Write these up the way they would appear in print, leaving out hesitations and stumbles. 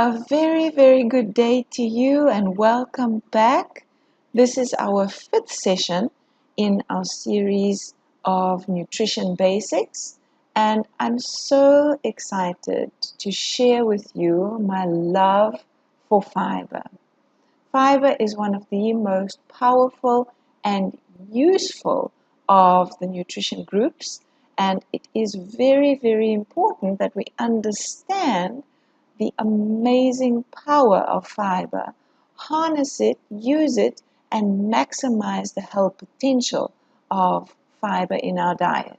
A very, very good day to you and welcome back. This is our fifth session in our series of nutrition basics, and I'm so excited to share with you my love for fiber. Fiber is one of the most powerful and useful of the nutrition groups, and it is very, very important that we understand the amazing power of fiber, harness it, use it, and maximize the health potential of fiber in our diet.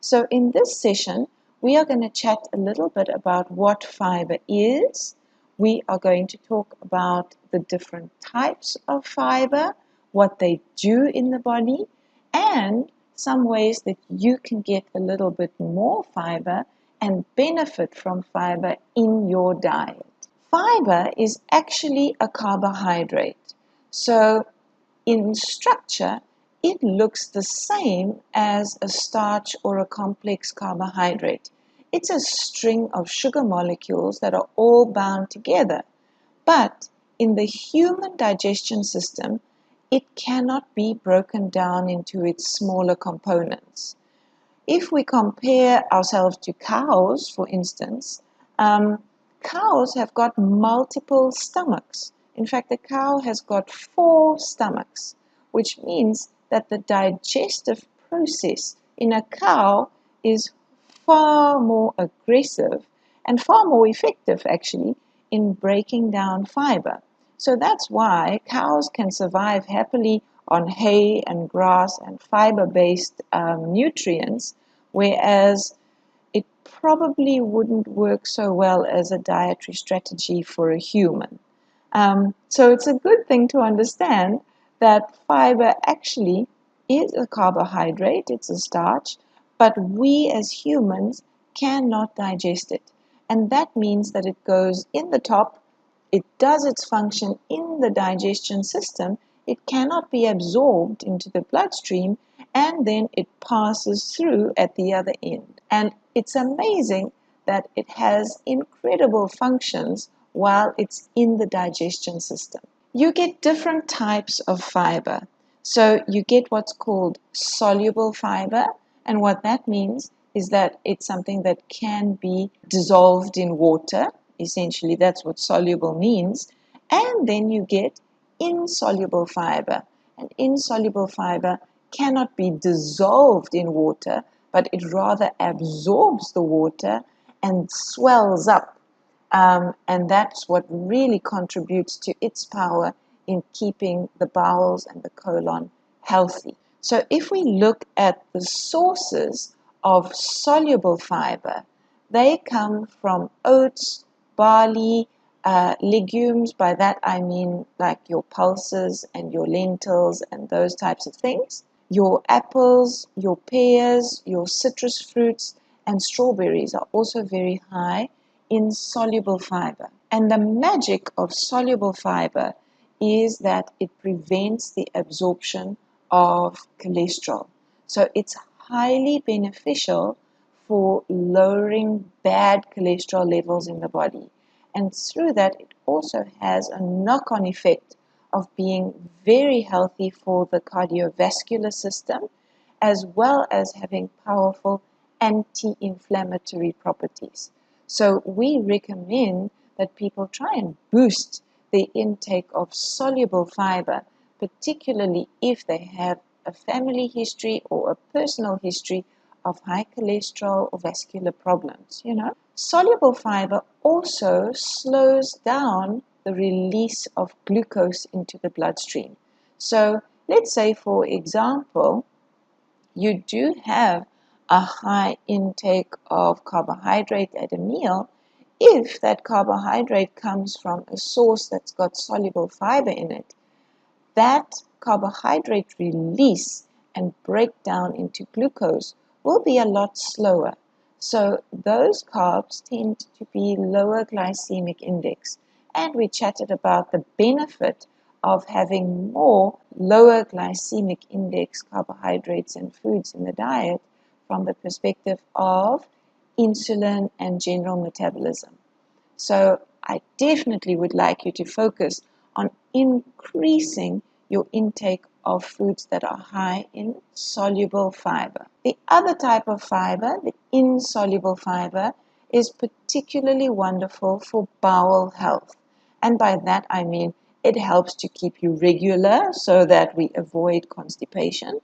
So in this session, we are going to chat a little bit about what fiber is. We are going to talk about the different types of fiber, what they do in the body, and some ways that you can get a little bit more fiber and benefit from fiber in your diet. Fiber is actually a carbohydrate. So in structure, it looks the same as a starch or a complex carbohydrate. It's a string of sugar molecules that are all bound together. But in the human digestion system, it cannot be broken down into its smaller components. If we compare ourselves to cows, for instance, cows have got multiple stomachs. In fact, the cow has got 4 stomachs, which means that the digestive process in a cow is far more aggressive and far more effective, actually, in breaking down fiber. So that's why cows can survive happily on hay and grass and fiber-based nutrients, whereas it probably wouldn't work so well as a dietary strategy for a human. So it's a good thing to understand that fiber actually is a carbohydrate, it's a starch, but we as humans cannot digest it. And that means that it goes in the top, it does its function in the digestion system, it cannot be absorbed into the bloodstream, and then it passes through at the other end. And it's amazing that it has incredible functions while it's in the digestion system. You get different types of fiber. So you get what's called soluble fiber, and what that means is that it's something that can be dissolved in water. Essentially, that's what soluble means. And then you get insoluble fiber. And insoluble fiber cannot be dissolved in water, but it rather absorbs the water and swells up. And that's what really contributes to its power in keeping the bowels and the colon healthy. So if we look at the sources of soluble fiber, they come from oats, barley, legumes. By that I mean like your pulses and your lentils and those types of things. Your apples, your pears, your citrus fruits, and strawberries are also very high in soluble fiber. And the magic of soluble fiber is that it prevents the absorption of cholesterol. So it's highly beneficial for lowering bad cholesterol levels in the body. And through that, it also has a knock-on effect of being very healthy for the cardiovascular system, as well as having powerful anti-inflammatory properties. So we recommend that people try and boost the intake of soluble fiber, particularly if they have a family history or a personal history of high cholesterol or vascular problems, Soluble fiber also slows down the release of glucose into the bloodstream. So let's say, for example, you do have a high intake of carbohydrate at a meal. If that carbohydrate comes from a source that's got soluble fiber in it, that carbohydrate release and breakdown into glucose will be a lot slower. So those carbs tend to be lower glycemic index. And we chatted about the benefit of having more lower glycemic index carbohydrates and foods in the diet from the perspective of insulin and general metabolism. So I definitely would like you to focus on increasing your intake of foods that are high in soluble fiber. The other type of fiber, the insoluble fiber, is particularly wonderful for bowel health. And by that I mean it helps to keep you regular so that we avoid constipation,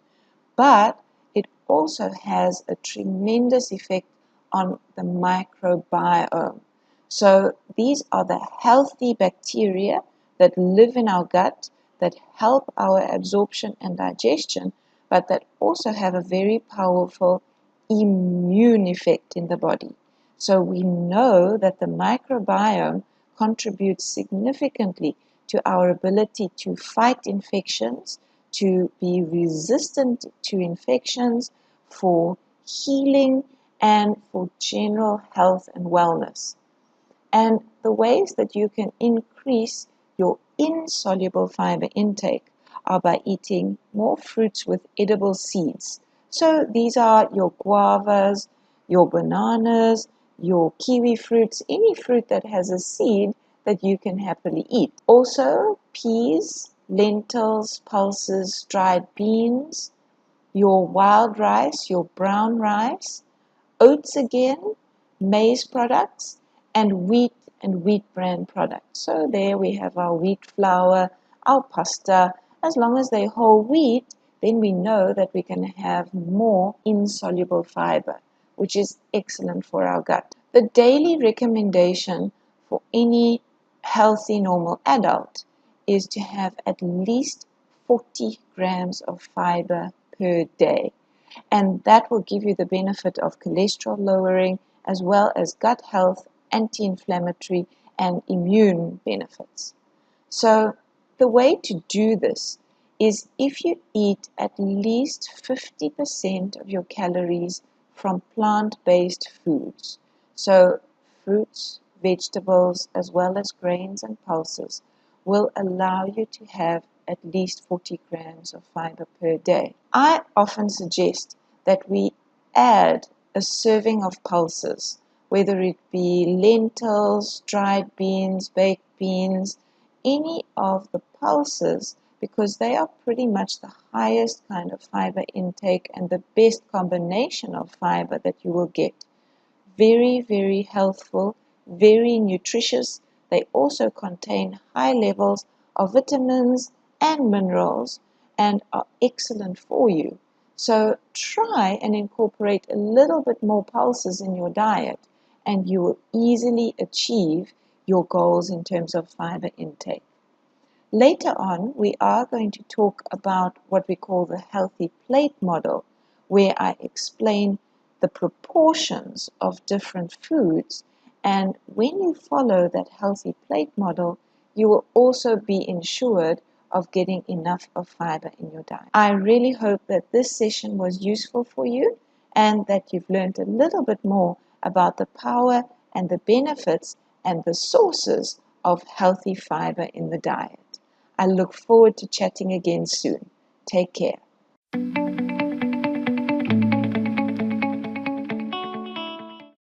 but it also has a tremendous effect on the microbiome. So these are the healthy bacteria that live in our gut, that help our absorption and digestion, but that also have a very powerful immune effect in the body. So we know that the microbiome contributes significantly to our ability to fight infections, to be resistant to infections, for healing, and for general health and wellness. And the ways that you can increase your insoluble fiber intake are by eating more fruits with edible seeds. So these are your guavas, your bananas, your kiwi fruits, any fruit that has a seed that you can happily eat. Also, peas, lentils, pulses, dried beans, your wild rice, your brown rice, oats again, maize products, and wheat bran products. So there we have our wheat flour, our pasta. As long as they're whole wheat, then we know that we can have more insoluble fiber, which is excellent for our gut. The daily recommendation for any healthy normal adult is to have at least 40 grams of fiber per day. And that will give you the benefit of cholesterol lowering as well as gut health, anti-inflammatory, and immune benefits. So the way to do this is if you eat at least 50% of your calories from plant-based foods, so fruits, vegetables, as well as grains and pulses, will allow you to have at least 40 grams of fiber per day. I often suggest that we add a serving of pulses, whether it be lentils, dried beans, baked beans, any of the pulses, because they are pretty much the highest kind of fiber intake and the best combination of fiber that you will get. Very, very healthful, very nutritious. They also contain high levels of vitamins and minerals and are excellent for you. So try and incorporate a little bit more pulses in your diet and you will easily achieve your goals in terms of fiber intake. Later on, we are going to talk about what we call the healthy plate model, where I explain the proportions of different foods. And when you follow that healthy plate model, you will also be ensured of getting enough of fiber in your diet. I really hope that this session was useful for you and that you've learned a little bit more about the power and the benefits and the sources of healthy fiber in the diet. I look forward to chatting again soon. Take care.